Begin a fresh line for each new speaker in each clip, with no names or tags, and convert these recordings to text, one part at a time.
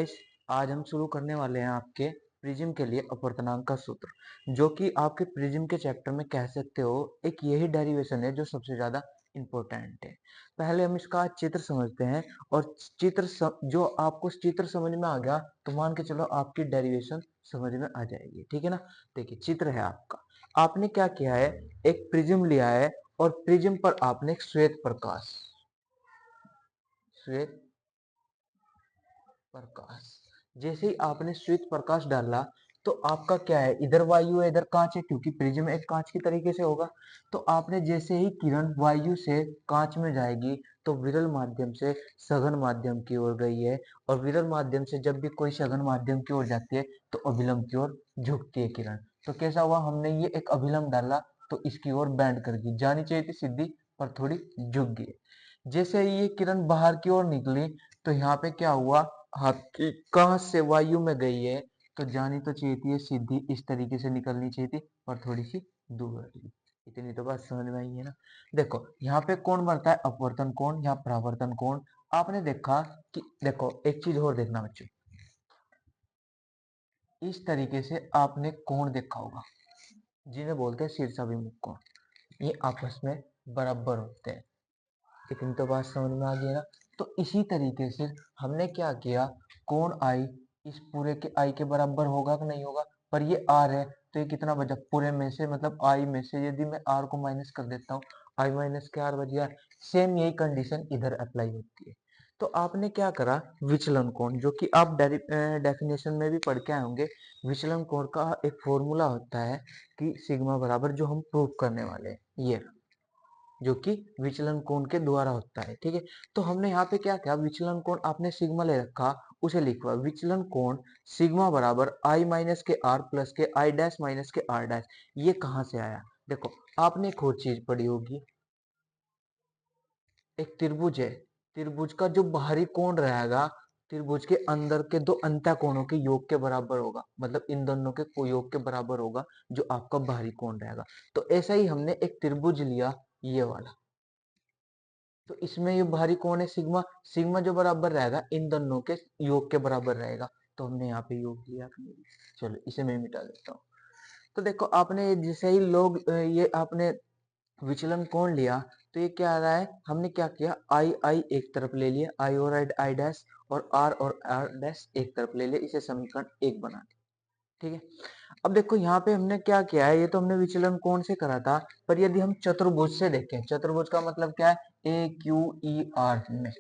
Guys, आज हम शुरू करने वाले हैं आपके प्रिज्म के लिए अपवर्तनांक का सूत्र, जो कि आपके प्रिज्म के चैप्टर में कह सकते हो एक यही डेरिवेशन है जो सबसे ज्यादा इम्पोर्टेंट है। पहले हम इसका चित्र समझते हैं और जो आपको चित्र समझ में आ गया तो मान के चलो आपकी डेरिवेशन समझ में आ जाएगी। ठीक है ना। देखिए, चित्र है आपका। आपने क्या किया है, एक प्रिज्म लिया है और प्रिज्म पर आपने एक श्वेत प्रकाश, जैसे ही आपने श्वेत प्रकाश डाला तो आपका क्या है, इधर वायु है इधर कांच है, क्योंकि प्रिज्म एक कांच की तरीके से होगा। तो आपने जैसे ही किरण वायु से कांच में जाएगी तो विरल माध्यम से सघन माध्यम की ओर गई है, और विरल माध्यम से जब भी कोई सघन माध्यम की ओर जाती है तो अभिलंब की ओर झुकती है किरण। तो कैसा हुआ, हमने ये एक अभिलंब डाला तो इसकी ओर बैंड कर गई, जानी चाहिए थी सीधी पर थोड़ी झुक गई। जैसे ही ये किरण बाहर की ओर निकली तो यहाँ पे क्या हुआ, आपकी कहाँ से वायु में गई है तो जानी तो चाहिए थी ये सीधी इस तरीके से निकलनी चाहिए थी, पर थोड़ी सी दूर हटी। इतनी तो बात समझ में आई है ना। देखो यहाँ पे कौन बनता है, अपवर्तन कोण या परावर्तन कोण। आपने देखा कि देखो एक चीज और देखना बच्चों, इस तरीके से आपने कोण देखा होगा जिन्हें बोलते हैं शीर्षाभिमुख कोण। ये आपस में बराबर होते हैं। इतनी तो बात समझ में आ गई ना। तो इसी तरीके से हमने क्या किया, कोण आई इस पूरे के आई के बराबर होगा कि नहीं होगा, पर ये आर है तो ये कितना बचा पूरे में से, मतलब आई में से यदि मैं आर को माइनस कर देता हूँ, आई माइनस के आर बच गया। सेम यही कंडीशन इधर अप्लाई होती है। तो आपने क्या करा, विचलन कोण, जो कि आप डेफिनेशन में भी पढ़ के आए होंगे। विचलन कोण का एक फॉर्मूला होता है कि सिग्मा बराबर, जो हम प्रूव करने वाले हैं ये, जो कि विचलन कोण के द्वारा होता है। ठीक है। तो हमने यहाँ पे क्या किया, विचलन कोण आपने सिग्मा ले रखा, उसे लिखवा विचलन कोण सिग्मा बराबर आई माइनस के आर प्लस के आई डैश माइनस के आर डैश। ये कहाँ से आया, देखो आपने एक और चीज पढ़ी होगी, एक त्रिभुज है, त्रिभुज का जो बाहरी कोण रहेगा त्रिभुज के अंदर के दो अंतः कोणों के योग के बराबर होगा, मतलब इन दोनों के योग के बराबर होगा जो आपका बाहरी कोण रहेगा। तो ऐसा ही हमने एक त्रिभुज लिया ये वाला, तो इसमें ये बाहरी कोण है सिग्मा, सिग्मा जो बराबर रहेगा इन दोनों के योग के बराबर रहेगा। तो हमने यहाँ पे योग लिया। चलो इसे मैं मिटा देता हूँ। तो देखो आपने जैसे ही ये आपने विचलन कोण लिया तो ये क्या आ रहा है, हमने क्या किया, आई आई एक तरफ ले लिया, आई और आई डैश, और आर डैश एक तरफ ले लिया, इसे समीकरण एक बना दिया। ठीक है। अब देखो यहाँ पे हमने क्या किया है, ये तो हमने विचलन कोण से करा था, पर यदि हम चतुर्भुज से देखें, चतुर्भुज का मतलब क्या है, ए क्यू ई आर में,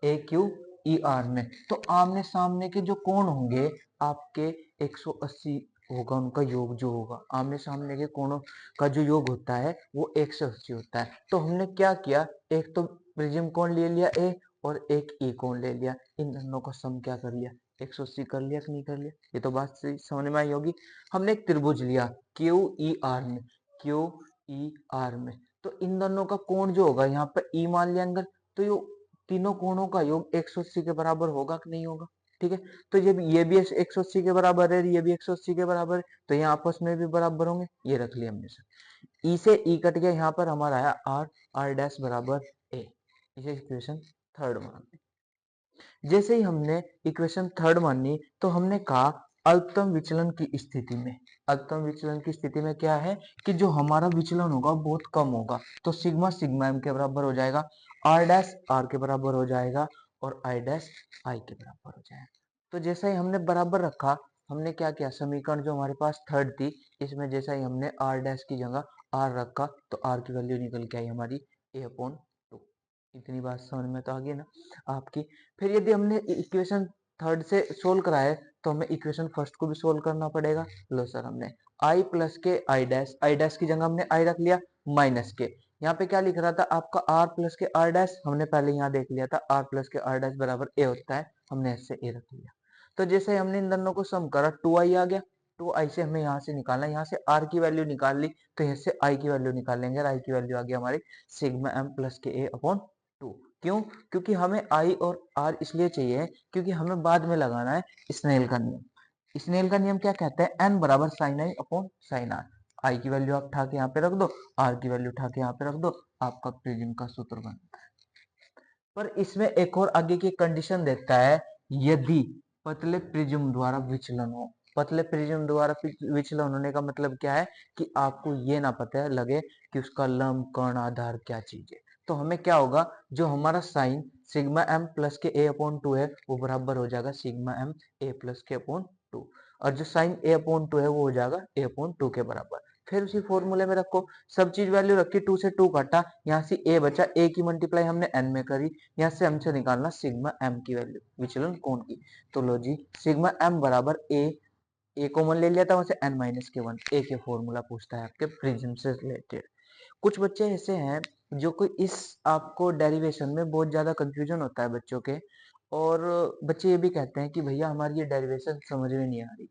ए क्यू ई आर में, तो आमने सामने के जो कोण होंगे आपके 180 होगा, उनका योग जो होगा आमने सामने के कोणों का जो योग होता है वो 180 होता है। तो हमने क्या किया, एक तो प्रिज्म कोण ले लिया ए और एक ई कोण ले लिया, इन दोनों का सम क्या कर लिया, 180 कर लिया कि नहीं कर लिया। ये तो बात सही समझ में आई होगी। हमने एक त्रिभुज लिया क्यू ई आर में, क्यू ई आर में, तो इन दोनों का कोण जो होगा यहाँ पर ई मान लिया अंदर, तो ये तीनों कोणों का योग 180 के बराबर होगा कि नहीं होगा। ठीक है। तो ये भी 180 के बराबर है, ये भी 180 के बराबर है, तो ये आपस में भी बराबर होंगे, ये रख लिया हमने सर। ई से ई कट गया, यहाँ पर हमारा आया आर, आर डैश बराबर ए, इसे इक्वेशन थर्ड मान ली। जैसे ही हमने इक्वेशन थर्ड मानी तो हमने कहा अल्पतम विचलन की स्थिति में, अल्पतम विचलन की स्थिति में क्या है कि जो हमारा विचलन होगा बहुत कम होगा, तो सिग्मा सिग्मा एम के बराबर हो जाएगा, आर डैश आर के बराबर हो जाएगा, और आई डैश आई के बराबर हो जाएगा। तो जैसा ही हमने बराबर रखा, हमने क्या किया, समीकरण जो हमारे पास थर्ड थी इसमें जैसा ही हमने आर डैश की जगह आर रखा तो आर की वैल्यू निकल के आई हमारी ए अपॉन टू। इतनी बात समझ में तो आ गई ना आपकी। फिर यदि हमने इक्वेशन थर्ड से सोल्व कराए तो हमें इक्वेशन फर्स्ट को भी सोल्व करना पड़ेगा। लो सर, हमने आई प्लस के आई डैश की जगह हमने आई रख लिया माइनस के, यहाँ पे क्या लिख रहा था आपका आर प्लस के आर डैश, हमने पहले यहाँ देख लिया था आर प्लस के आर डैश बराबर ए होता है, हमने इससे ए रख लिया। तो जैसे हमने इन दोनों को सम करा 2i आ गया, 2i से हमें यहाँ से निकालना है, यहाँ से r की वैल्यू निकाल ली तो यहाँ से i की वैल्यू निकाल लेंगे, i की वैल्यू आ गई हमारी सिग्मा m प्लस के a अपॉन 2। क्यों, क्योंकि हमें i और r इसलिए चाहिए क्योंकि हमें बाद में लगाना है स्नेल का नियम। स्नेल का नियम क्या कहता है, n बराबर sine i upon sine r। i की वैल्यू आप उठा के यहाँ पे रख दो, r की वैल्यू उठा के यहाँ पे रख दो, आपका प्रिज्म का सूत्र बनता है। पर इसमें एक और आगे की कंडीशन देता है, यदि पतले प्रिज्म द्वारा विचलन हो। पतले प्रिज्म द्वारा विचलन होने का मतलब क्या है कि आपको ये ना पता लगे कि उसका लंब कर्ण आधार क्या चीज है। तो हमें क्या होगा, जो हमारा साइन सिग्मा एम प्लस के ए अपॉन टू है वो बराबर हो जाएगा सिग्मा एम ए प्लस के अपॉन टू, और जो साइन ए अपॉन टू है वो हो जाएगा ए अपॉन टू के बराबर। फिर उसी फॉर्मूले में रखो, सब चीज वैल्यू रखी, टू से टू काटा, यहाँ से ए बचा, ए की मल्टीप्लाई हमने एन में करी, यहाँ से हमसे निकालना सिग्मा एम की वैल्यू विचलन कोण की। तो लो जी, सिग्मा एम बराबर ए कॉमन ले लिया था, वहां से एन माइनस के वन, ए के फॉर्मूला पूछता है आपके प्रिज्म से रिलेटेड। कुछ बच्चे ऐसे हैं जो कोई इस आपको डेरिवेशन में बहुत ज्यादा कंफ्यूजन होता है बच्चों के, और बच्चे ये भी कहते हैं कि भैया हमारी ये डेरिवेशन समझ में नहीं आ रही।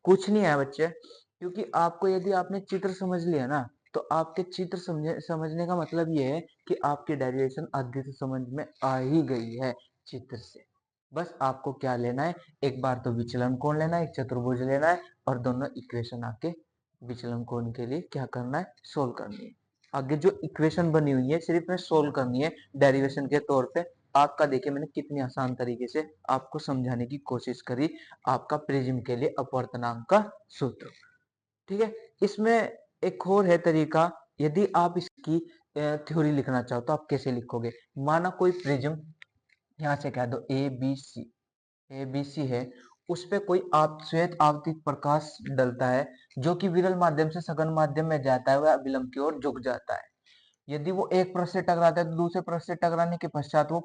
कुछ नहीं है बच्चे, क्योंकि आपको यदि आपने चित्र समझ लिया ना, तो आपके चित्र समझने का मतलब ये है कि आपकी डेरिवेशन आधी से समझ में आ ही गई है चित्र से। बस आपको क्या लेना है, एक बार तो विचलन कोण लेना है, एक चतुर्भुज लेना है, और दोनों इक्वेशन आपके विचलन कोण के लिए क्या करना है, सोल्व करनी है। आगे जो इक्वेशन बनी हुई है सिर्फ में सोल्व करनी है डेरिवेशन के तौर पे। आपका देखिए मैंने कितनी आसान तरीके से आपको समझाने की कोशिश करी, आपका प्रिज्म के लिए अपवर्तनांक का सूत्र। ठीक है, इसमें एक और है तरीका, यदि आप इसकी थ्योरी लिखना चाहो तो आप कैसे लिखोगे। माना कोई प्रिज्म, यहाँ से कह दो ए बी सी है, उस पे कोई आप श्वेत आवतित प्रकाश डलता है, जो कि विरल माध्यम से सघन माध्यम में जाता है, वह अभिलंब की ओर झुक जाता है। यदि वो एक पृष्ठ से टकराता है तो दूसरे पृष्ठ से टकराने के पश्चात वो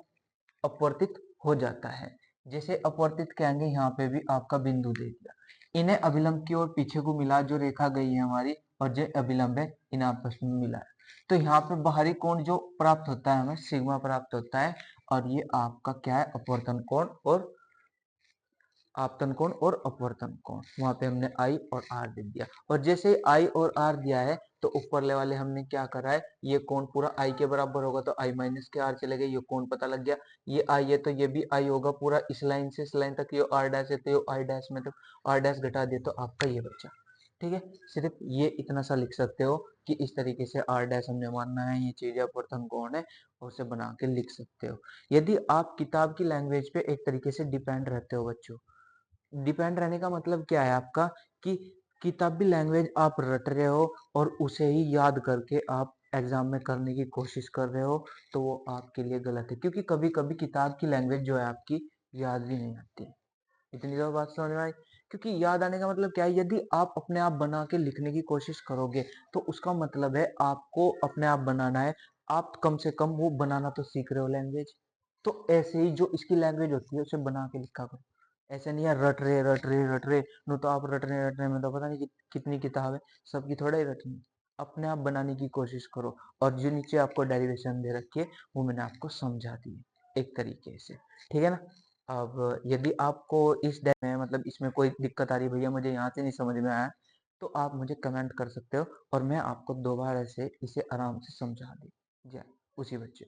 अपवर्तित हो जाता है। जैसे अपवर्तित कहेंगे, यहाँ पे भी आपका बिंदु दे दिया, इन्हें अभिलंब की ओर पीछे को मिला, जो रेखा गई है हमारी, और जो अभिलंब है इन्हें आपस में मिला है। तो यहाँ पे बाहरी कोण जो प्राप्त होता है हमें सिग्मा प्राप्त होता है, और ये आपका क्या है, अपवर्तन कोण और आपतन कोण और अपवर्तन कोण। वहां पे हमने आई और आर दे दिया, और जैसे आई और आर दिया है तो ऊपरले वाले हमने क्या करा है, ये कोण पूरा आई के बराबर होगा तो आई माइनस के आर चले गए, ये कोण पता लग गया। ये आई है तो ये भी आई होगा पूरा, इस लाइन से इस लाइन तक ये आर डैश है तो ये आर डैश में, तो आर डैश घटा दिए तो आपका ये बचा। ठीक है, सिर्फ ये इतना सा लिख सकते हो कि इस तरीके से आर डैश हमने मानना है, ये चीज अपवर्तन कोण है, और उसे बना के लिख सकते हो। यदि आप किताब की लैंग्वेज पे एक तरीके से डिपेंड रहते हो बच्चों, डिपेंड रहने का मतलब क्या है आपका, कि किताबी लैंग्वेज आप रट रहे हो और उसे ही याद करके आप एग्जाम में करने की कोशिश कर रहे हो, तो वो आपके लिए गलत है, क्योंकि कभी कभी किताब की लैंग्वेज जो है आपकी याद भी नहीं आती। इतनी तो बात समझ में आई। क्योंकि याद आने का मतलब क्या है, यदि आप अपने आप बना के लिखने की कोशिश करोगे तो उसका मतलब है आपको अपने आप बनाना है, आप कम से कम वो बनाना तो सीख रहे हो लैंग्वेज। तो ऐसे ही जो इसकी लैंग्वेज होती है उसे बना के लिखा करो। ऐसे नहीं है रट रहे नो, तो आप रट रहे में तो पता नहीं कितनी किताब है, सबकी थोड़ा ही रटनी। अपने आप बनाने की कोशिश करो, और जो नीचे आपको डेरिवेशन दे रखी है वो मैंने आपको समझा दी है एक तरीके से। ठीक है ना। अब यदि आपको इस में मतलब इसमें कोई दिक्कत आ रही है, भैया मुझे यहाँ से नहीं समझ में आया, तो आप मुझे कमेंट कर सकते हो, और मैं आपको दोबारा से इसे आराम से समझा दी जाए उसी बच्चे।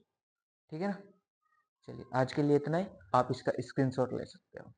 ठीक है ना। चलिए आज के लिए इतना ही, आप इसका स्क्रीनशॉट ले सकते हो।